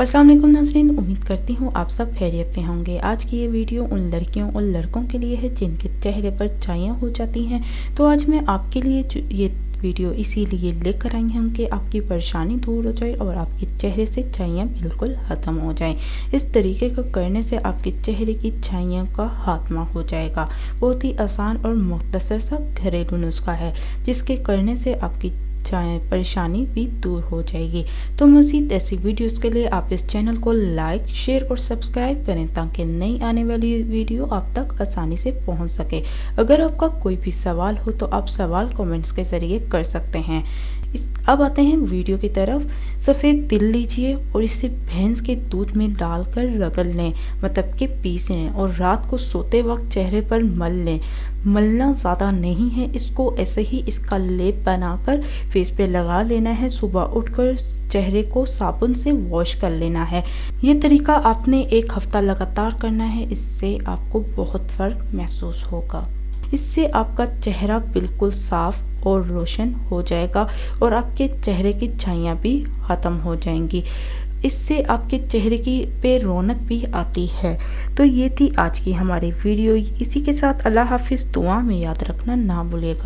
अस्सलाम वालेकुम नाज़रीन, उम्मीद करती हूँ आप सब खैरियत से होंगे। आज की ये वीडियो उन लड़कियों और लड़कों के लिए है जिनके चेहरे पर चाइयाँ हो जाती हैं। तो आज मैं आपके लिए ये वीडियो इसीलिए लेकर आई हूँ कि आपकी परेशानी दूर हो जाए और आपके चेहरे से चाइयाँ बिल्कुल ख़त्म हो जाएं। इस तरीके को करने से आपके चेहरे की चाइयों का खात्मा हो जाएगा। बहुत ही आसान और मुख्तसर सा घरेलू नुस्खा है जिसके करने से आपकी परेशानी भी दूर हो जाएगी। तो मज़ीद ऐसी वीडियोस के लिए आप इस चैनल को लाइक, शेयर और सब्सक्राइब करें ताकि नई आने वाली वीडियो आप तक आसानी से पहुंच सके। अगर आपका कोई भी सवाल हो तो आप सवाल कमेंट्स के ज़रिए कर सकते हैं। अब आते हैं वीडियो की तरफ। सफ़ेद तिल लीजिए और इसे भैंस के दूध में डालकर रगड़ लें, मतलब कि पीस लें और रात को सोते वक्त चेहरे पर मल लें। मलना ज़्यादा नहीं है, इसको ऐसे ही इसका लेप बनाकर फेस पे लगा लेना है। सुबह उठकर चेहरे को साबुन से वॉश कर लेना है। ये तरीका आपने एक हफ्ता लगातार करना है, इससे आपको बहुत फ़र्क महसूस होगा। इससे आपका चेहरा बिल्कुल साफ और रोशन हो जाएगा और आपके चेहरे की छाइयाँ भी ख़त्म हो जाएंगी। इससे आपके चेहरे की पे रौनक भी आती है। तो ये थी आज की हमारी वीडियो। इसी के साथ अल्लाह हाफिज़। दुआ में याद रखना ना भूलिएगा।